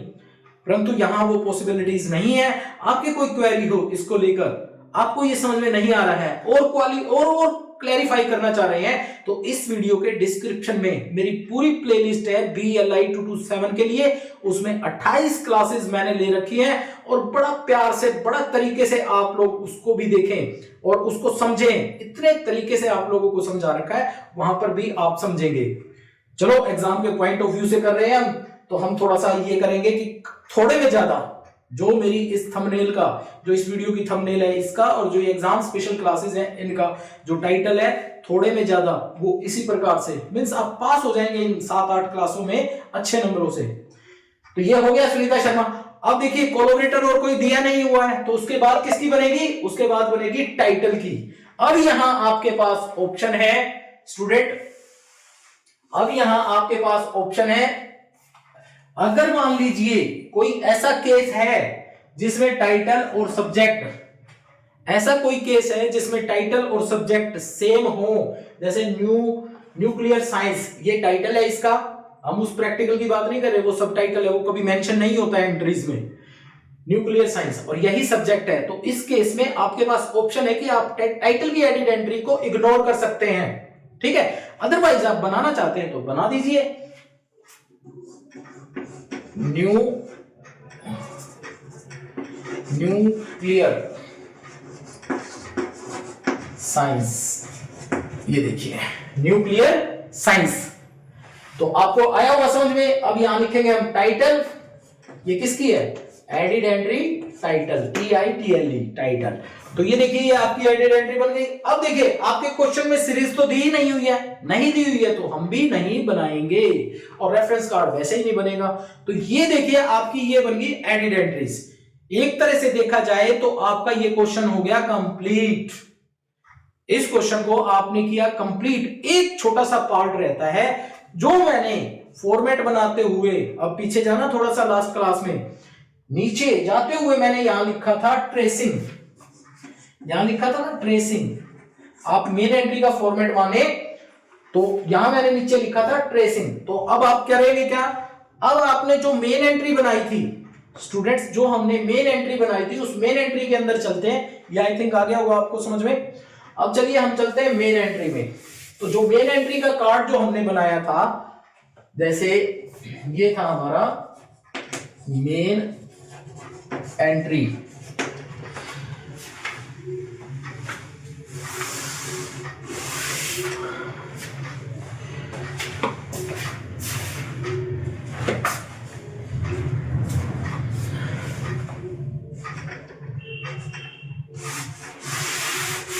परंतु यहां वो पॉसिबिलिटीज नहीं है। आपके कोई क्वेरी हो इसको लेकर, आपको ये समझ में नहीं आ रहा है और क्लैरिफाई करना चाह रहे हैं, तो इस वीडियो के डिस्क्रिप्शन में मेरी पूरी प्लेलिस्ट है BLI 227 के लिए। उसमें 28 क्लासेस मैंने ले रखी हैं और बड़ा प्यार से, बड़ा तरीके से आप लोग उसको भी देखें और उसको समझें। इतने तरीके से आप लोगों को समझा रखा है, वहां पर भी आप समझेंगे। चलो एग्जाम के पॉइंट ऑफ व्यू से कर रहे हैं हम, तो हम थोड़ा सा ये करेंगे कि थोड़े में ज्यादा जो मेरी इस थंबनेल का, जो इस वीडियो की थंबनेल है इसका, और जो एग्जाम स्पेशल क्लासेस हैं इनका जो टाइटल है थोड़े में ज्यादा, वो इसी प्रकार से मींस आप पास हो जाएंगे इन 7-8 क्लासों में अच्छे नंबरों से। तो ये हो गया सुनीता शर्मा। अब देखिए कोलैबोरेटर और कोई दिया नहीं हुआ है, तो उसके बाद किसकी बनेगी, उसके बाद बनेगी टाइटल की। अब यहां आपके पास ऑप्शन है स्टूडेंट, अब यहां आपके पास ऑप्शन है, अगर मान लीजिए कोई ऐसा केस है जिसमें टाइटल और सब्जेक्ट, ऐसा कोई केस है जिसमें टाइटल और सब्जेक्ट सेम हो, जैसे न्यूक्लियर साइंस, ये टाइटल है इसका, हम उस प्रैक्टिकल की बात नहीं कर रहे, वो सब टाइटल है, वो कभी मेंशन नहीं होता है एंट्रीज में, न्यूक्लियर साइंस, और यही सब्जेक्ट है। तो इस केस में आपके पास ऑप्शन है कि आप टाइटल की एडिड एंट्री को इग्नोर कर सकते हैं। ठीक है। अदरवाइज आप बनाना चाहते हैं तो बना दीजिए, न्यूक्लियर साइंस, ये देखिए न्यूक्लियर साइंस। तो आपको आया होगा समझ में। अब यहां लिखेंगे हम टाइटल, ये किसकी है, added entry title, TITLE title. तो ये देखिए ये आपकी एडिड एंट्री बन गई। अब देखिए आपके क्वेश्चन में सीरीज तो दी ही नहीं हुई है, नहीं दी हुई है तो हम भी नहीं बनाएंगे और रेफरेंस कार्ड वैसे ही नहीं बनेगा। तो ये देखिए आपकी ये बन गई एडिड एंट्रीज। एक तरह से देखा जाए तो आपका ये क्वेश्चन हो गया कंप्लीट। इस क्वेश्चन को आपने किया कंप्लीट। एक छोटा सा पार्ट रहता है जो मैंने फॉर्मेट बनाते हुए, अब पीछे जाना थोड़ा सा लास्ट क्लास में, नीचे जाते हुए मैंने यहां लिखा था ट्रेसिंग, यहां लिखा था ना ट्रेसिंग। आप मेन एंट्री का फॉर्मेट माने तो यहां मैंने नीचे लिखा था ट्रेसिंग। तो अब आप करेंगे क्या, अब आपने जो मेन एंट्री बनाई थी स्टूडेंट्स, जो हमने मेन एंट्री बनाई थी उस मेन एंट्री के अंदर चलते हैं। ये आई थिंक आ गया होगा आपको समझ में। अब चलिए हम चलते हैं मेन एंट्री में। तो जो मेन एंट्री का कार्ड जो हमने बनाया था जैसे ये था हमारा मेन एंट्री,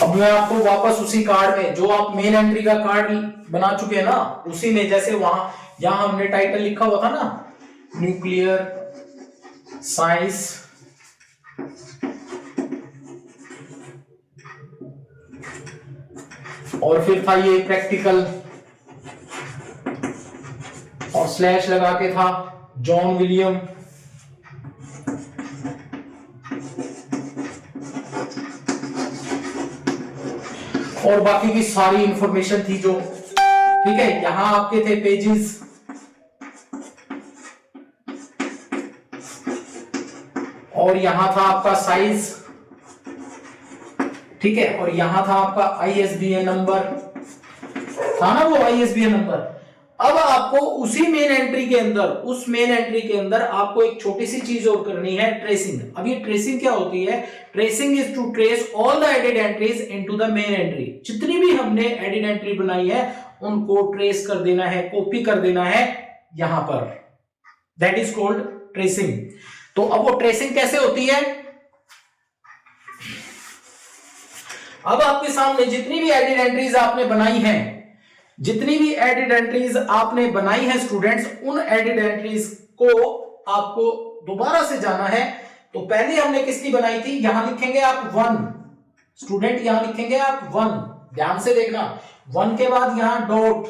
अब मैं आपको वापस उसी कार्ड में, जो आप मेन एंट्री का कार्ड बना चुके हैं ना, उसी में जैसे वहां यहां हमने टाइटल लिखा हुआ था ना, न्यूक्लियर साइंस और फिर था ये प्रैक्टिकल और स्लैश लगा के था जॉन विलियम, और बाकी की सारी इंफॉर्मेशन थी जो, ठीक है। यहां आपके थे पेजेस, और यहां था आपका साइज, ठीक है, और यहां था आपका आईएसबीएन नंबर, था ना वो आईएसबीएन नंबर। अब आपको उसी मेन एंट्री के अंदर, उस मेन एंट्री के अंदर आपको एक छोटी सी चीज और करनी है, ट्रेसिंग। अब ये ट्रेसिंग क्या होती है? Tracing is to trace all the added entries into the main entry. जितनी भी हमने एडिड एंट्री बनाई है उनको ट्रेस कर देना है, कॉपी कर देना है यहां पर, दैट इज कॉल्ड ट्रेसिंग। तो अब वो ट्रेसिंग कैसे होती है? अब आपके सामने जितनी भी एडिड एंट्रीज आपने बनाई हैं, जितनी भी एडिड एंट्रीज आपने बनाई है स्टूडेंट्स, उन एडिड एंट्रीज को आपको दोबारा से जाना है। तो पहले हमने किसकी बनाई थी? यहां लिखेंगे आप 1 स्टूडेंट, यहां लिखेंगे आप 1, ध्यान से देखना, 1 के बाद यहां डॉट,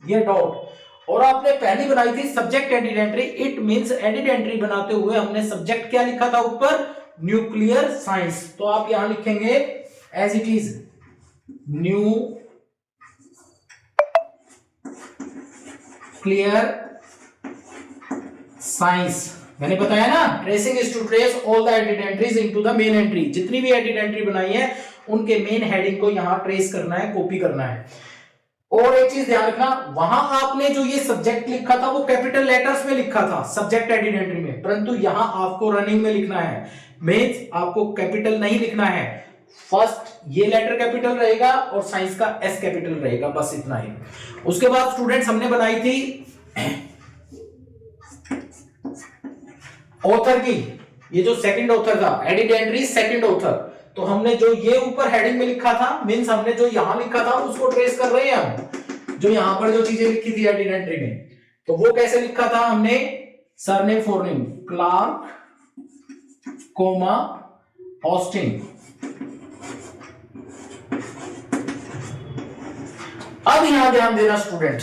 ये डॉट, और आपने पहली बनाई थी subject added entry. It means added entry बनाते हुए हमने सब्जेक्ट क्या लिखा था ऊपर? Nuclear science. तो आप यहां लिखेंगे as it is nuclear science. मैंने बताया ना, tracing is to trace all the added entries into the main entry. जितनी भी एडिड एंट्री बनाई है उनके मेन हेडिंग को यहां ट्रेस करना है, कॉपी करना है। और एक चीज ध्यान रखना, वहां आपने जो ये सब्जेक्ट लिखा था वो कैपिटल लेटर्स में लिखा था सब्जेक्ट एडिड एंट्री में, परंतु यहां आपको रनिंग में लिखना है, मींस आपको कैपिटल नहीं लिखना है। फर्स्ट ये लेटर कैपिटल रहेगा और साइंस का एस कैपिटल रहेगा, बस इतना ही। उसके बाद स्टूडेंट्स हमने बनाई थी ऑथर की, ये जो सेकंड ऑथर था, एडिड एंट्री सेकंड ऑथर। तो हमने जो ये ऊपर हेडिंग में लिखा था, मींस हमने जो यहां लिखा था उसको ट्रेस कर रहे हैं हम, जो यहां पर जो चीजें लिखी थी एडिड एंट्री में। तो वो कैसे लिखा था हमने? Surname forename, Clark comma Austin. अब यहां ध्यान देना स्टूडेंट,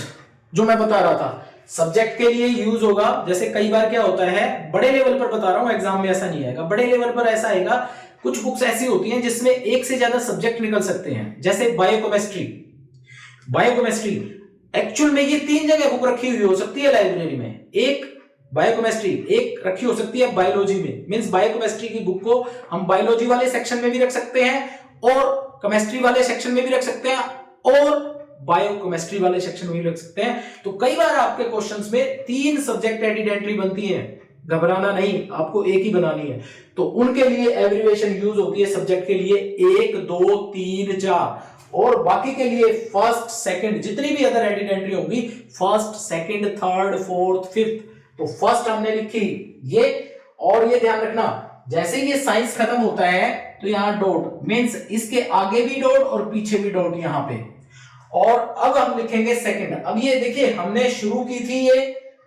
जो मैं बता रहा था सब्जेक्ट के लिए यूज होगा। जैसे कई बार क्या होता है, बड़े लेवल पर बता रहा हूं, एग्जाम में ऐसा नहीं आएगा, बड़े लेवल पर ऐसा आएगा, कुछ बुक्स ऐसी होती हैं जिसमें एक से ज्यादा सब्जेक्ट निकल सकते हैं। जैसे बायोकेमिस्ट्री, बायोकेमिस्ट्री एक्चुअल में ये 3 जगह बुक रखी हुई हो सकती है लाइब्रेरी में। एक बायोकेमिस्ट्री, एक रखी हो सकती है बायोलॉजी में, मींस बायोकेमिस्ट्री की बुक को हम बायोलॉजी वाले सेक्शन में भी रख सकते हैं और केमिस्ट्री वाले सेक्शन में भी रख सकते हैं और बायोकेमिस्ट्री वाले सेक्शन में भी रख सकते हैं। तो कई बार आपके क्वेश्चंस में 3 सब्जेक्ट एडिड एंट्री बनती है, घबराना नहीं, आपको एक ही बनानी है। तो उनके लिए एब्रिविएशन यूज होती है सब्जेक्ट के लिए 1 2 3 4, और बाकी के लिए फर्स्ट सेकंड, जितनी भी अदर एडिड एंट्री होंगी first second third fourth fifth. तो फर्स्ट हमने लिखी ये, और ये ध्यान रखना जैसे ये साइंस खत्म होता है तो यहां डॉट, मींस इसके आगे भी डॉट और पीछे भी डॉट यहां पे। और अब हम लिखेंगे सेकंड। अब ये देखिए हमने शुरू की थी ये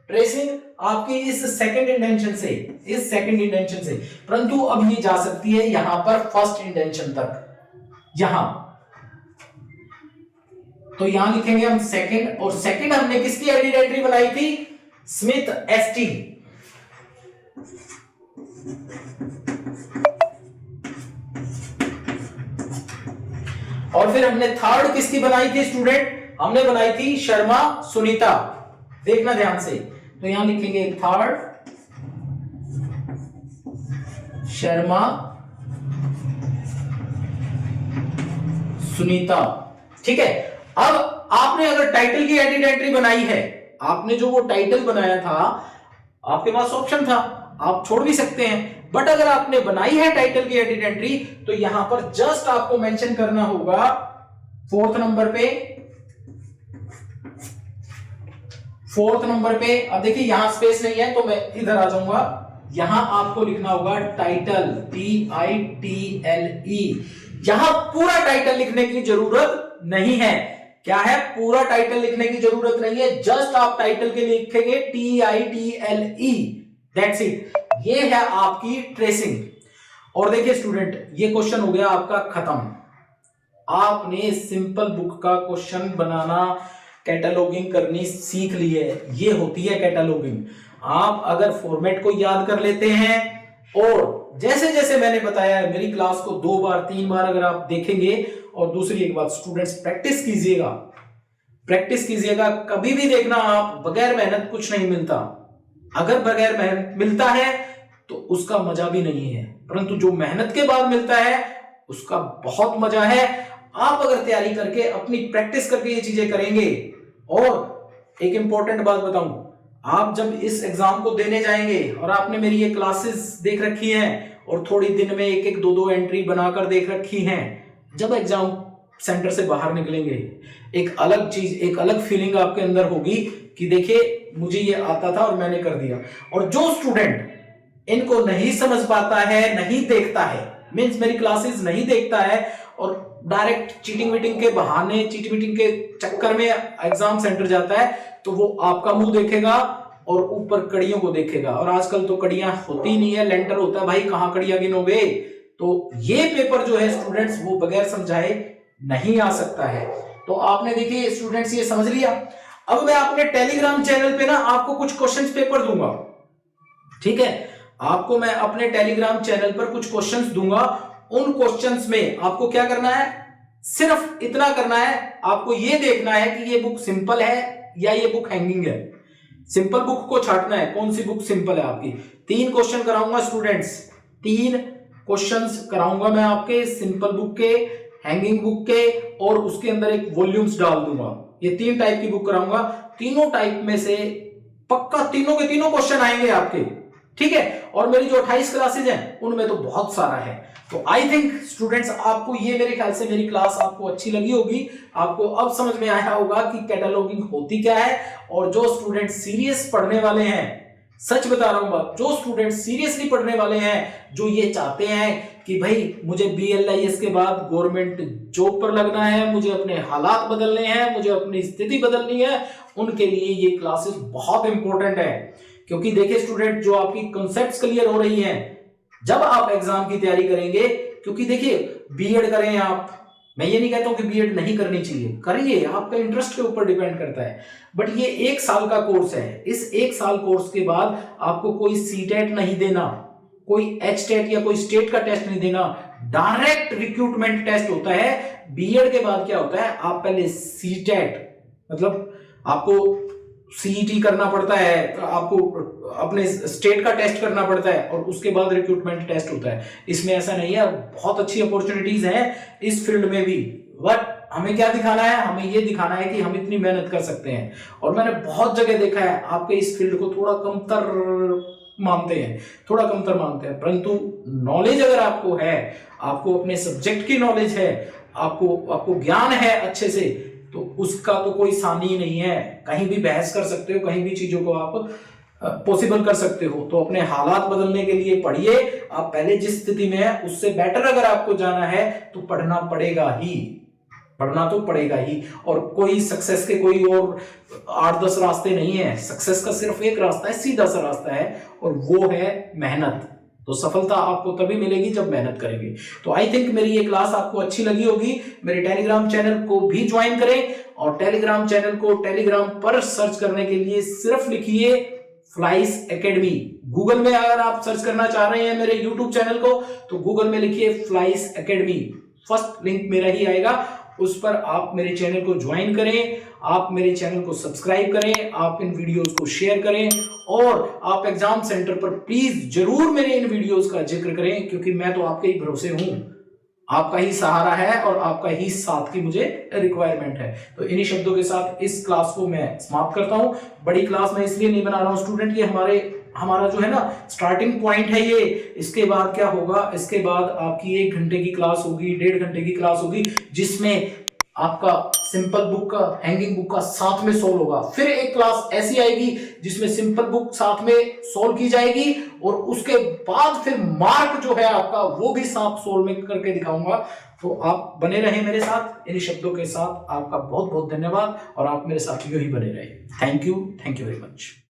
ट्रेसिंग आपकी इस सेकंड इंडेंशन से, इस सेकंड इंडेंशन से, परंतु अब ये जा सकती है यहां पर फर्स्ट इंडेंशन तक, यहां। तो यहां लिखेंगे हम सेकंड, और सेकंड हमने किसकी एडिड एंट्री बनाई थी? Smith ST. और फिर हमने थर्ड किसकी बनाई थी स्टूडेंट? हमने बनाई थी शर्मा सुनीता, देखना ध्यान से। तो यहां लिखेंगे थर्ड शर्मा सुनीता, ठीक है। अब आपने अगर टाइटल की एडिड एंट्री बनाई है, आपने जो वो टाइटल बनाया था, आपके पास ऑप्शन था, आप छोड़ भी सकते हैं, बट अगर आपने बनाई है टाइटल की एडिट एंट्री तो यहां पर जस्ट आपको मेंशन करना होगा 4th नंबर पे, 4th नंबर पे। अब देखिए यहां स्पेस नहीं है तो मैं इधर आ जाऊंगा, यहां आपको लिखना होगा टाइटल, TITLE। यहां पूरा टाइटल लिखने की जरूरत नहीं है। क्या है? पूरा टाइटल लिखने की जरूरत नहीं है, जस्ट आप टाइटल के लिए लिखेंगे TITLE, दैट्स इट। ये है आपकी ट्रेसिंग। और देखिए स्टूडेंट, ये क्वेश्चन हो गया आपका खत्म। आपने सिंपल बुक का क्वेश्चन बनाना, कैटलॉगिंग करनी सीख ली है। ये होती है कैटलॉगिंग। आप अगर फॉर्मेट को याद कर लेते हैं और जैसे जैसे मैंने बताया है, मेरी क्लास को 2 बार 3 बार अगर आप देखेंगे, और दूसरी एक बात स्टूडेंट्स, प्रैक्टिस कीजिएगा, प्रैक्टिस कीजिएगा। कभी भी देखना, आप बगैर मेहनत कुछ नहीं मिलता। अगर बगैर मेहनत मिलता है तो उसका मजा भी नहीं है, परंतु जो मेहनत के बाद मिलता है उसका बहुत मजा है। आप अगर तैयारी करके, अपनी प्रैक्टिस करके ये चीजें करेंगे। और एक इंपॉर्टेंट बात बताऊं, आप जब इस एग्जाम को देने जाएंगे और आपने मेरी ये क्लासेस देख रखी हैं और थोड़ी दिन में एक एक 2-2 एंट्री बनाकर देख रखी हैं, जब एग्जाम सेंटर से बाहर निकलेंगे एक अलग चीज, एक अलग फीलिंग आपके अंदर होगी कि देखिए मुझे ये आता था और मैंने कर दिया। और जो स्टूडेंट इनको नहीं समझ पाता है, नहीं देखता है, मींस मेरी क्लासेस नहीं देखता है और डायरेक्ट चीटिंग मीटिंग के बहाने, चीटिंग मीटिंग के चक्कर में एग्जाम सेंटर जाता है, तो वो आपका मुंह देखेगा और ऊपर कड़ियों को देखेगा। और आजकल तो कड़ियां होती नहीं है, लेंटर होता है, भाई कहां कड़ियां गिनोगे। तो ये पेपर जो है स्टूडेंट्स, वो बगैर समझाए नहीं आ सकता है। तो आपने देखिए स्टूडेंट्स ये समझ लिया। अब मैं अपने टेलीग्राम चैनल पे ना आपको कुछ क्वेश्चंस पेपर दूंगा, ठीक है? आपको मैं अपने टेलीग्राम चैनल पर कुछ क्वेश्चंस दूंगा। उन क्वेश्चंस में आपको क्या करना है? सिर्फ इतना करना है, आपको ये देखना है कि ये बुक सिंपल है या ये बुक हैंगिंग है। सिंपल बुक को छांटना है, कौन सी बुक सिंपल है आपकी। 3 क्वेश्चन कराऊंगा स्टूडेंट्स, 3 क्वेश्चंस कराऊंगा मैं आपके, सिंपल बुक के, हैंगिंग बुक के, और उसके अंदर एक वॉल्यूम्स डाल दूंगा। ये 3 टाइप की बुक कराऊंगा। तीनों टाइप में से पक्का तीनों के तीनों क्वेश्चन आएंगे आपके, ठीक है? और मेरी जो 28 क्लासेज हैं उनमें तो बहुत सारा है। तो आई थिंक स्टूडेंट्स, आपको ये, मेरे ख्याल से मेरी क्लास आपको अच्छी लगी होगी। आपको अब समझ में आया होगा कि कैटलॉगिंग होती क्या है। और जो स्टूडेंट सीरियस पढ़ने वाले हैं, सच बता रहा हूं बात, जो स्टूडेंट सीरियसली पढ़ने वाले हैं, जो ये चाहते हैं कि भाई मुझे BLIS के बाद गवर्नमेंट जॉब पर लगना है, मुझे अपने हालात बदलने हैं, मुझे अपनी स्थिति बदलनी है, उनके लिए ये क्लासेस बहुत इंपॉर्टेंट है। क्योंकि देखिए स्टूडेंट, जो आपकी कॉन्सेप्ट्स क्लियर हो रही हैं जब आप एग्जाम की तैयारी करेंगे, क्योंकि देखिए बीएड करें आप, मैं ये नहीं कहता हूं कि बीएड नहीं करनी चाहिए, करिए, आपका इंटरेस्ट के ऊपर डिपेंड करता है। बट ये 1 साल का कोर्स है। इस 1 साल कोर्स के बाद आपको कोई सीटेट नहीं देना, कोई HTET या कोई स्टेट का टेस्ट नहीं देना, डायरेक्ट रिक्रूटमेंट टेस्ट होता है। बीएड के बाद क्या होता है, आप पहले सीटेट, मतलब आपको CET करना पड़ता है, आपको अपने स्टेट का टेस्ट करना पड़ता है, और उसके बाद रिक्रूटमेंट टेस्ट होता है। इसमें ऐसा नहीं है, बहुत अच्छी अपॉर्चुनिटीज हैं इस फील्ड में भी। बट हमें क्या दिखाना है? हमें ये दिखाना है कि हम इतनी मेहनत कर सकते हैं। और मैंने बहुत जगह देखा है आपके इस फील्ड को थोड़ा कमतर मानते हैं, थोड़ा कमतर मानते हैं, परंतु नॉलेज अगर आपको है, आपको अपने सब्जेक्ट की नॉलेज है, आपको ज्ञान है अच्छे से, तो उसका तो कोई सानी ही नहीं है। कहीं भी बहस कर सकते हो, कहीं भी चीजों को आप पॉसिबल कर सकते हो। तो अपने हालात बदलने के लिए पढ़िए। आप पहले जिस स्थिति में है उससे बेटर अगर आपको जाना है तो पढ़ना पड़ेगा ही, पढ़ना तो पड़ेगा ही। और कोई सक्सेस के कोई और 8-10 रास्ते नहीं है। सक्सेस का सिर्फ एक रास्ता है, सीधा सा रास्ता है, और वो है मेहनत। तो सफलता आपको तभी मिलेगी जब मेहनत करेंगे। तो आई थिंक मेरी ये क्लास आपको अच्छी लगी होगी। मेरे टेलीग्राम चैनल को भी ज्वाइन करें, और टेलीग्राम चैनल को टेलीग्राम पर सर्च करने के लिए सिर्फ लिखिए फ्लाइस एकेडमी। गूगल में अगर आप सर्च करना चाह रहे हैं मेरे यूट्यूब चैनल को, तो गूगल में लिखिए फ्लाइस एकेडमी, फर्स्ट लिंक मेरा ही आएगा। उस पर आप मेरे चैनल को ज्वाइन करें, आप मेरे चैनल को सब्सक्राइब करें, आप इन वीडियोस को शेयर करें, और आप एग्जाम सेंटर पर प्लीज जरूर मेरे इन वीडियोस का जिक्र करें, क्योंकि मैं तो आपके ही भरोसे हूं। आपका ही सहारा है और आपका ही साथ की मुझे रिक्वायरमेंट है। तो इन्हीं शब्दों के साथ इस क्लास को मैं समाप्त करता हूं। बड़ी क्लास मैं इसलिए नहीं बना रहा हूं स्टूडेंट, ये हमारा जो है ना स्टार्टिंग पॉइंट है ये। इसके बाद क्या होगा, इसके बाद आपकी 1 घंटे की क्लास होगी, 1.5 घंटे की क्लास होगी, जिसमें आपका सिंपल बुक का, हैंगिंग बुक का साथ में सोल्व होगा। फिर एक क्लास ऐसी आएगी जिसमें सिंपल बुक साथ में सोल्व की जाएगी, और उसके बाद फिर मार्क जो है आपका वो भी साथ सोल्व में करके दिखाऊंगा। तो आप बने रहे मेरे साथ। इन शब्दों के साथ आपका बहुत बहुत धन्यवाद, और आप मेरे साथ यूं ही बने रहे। Thank you very much.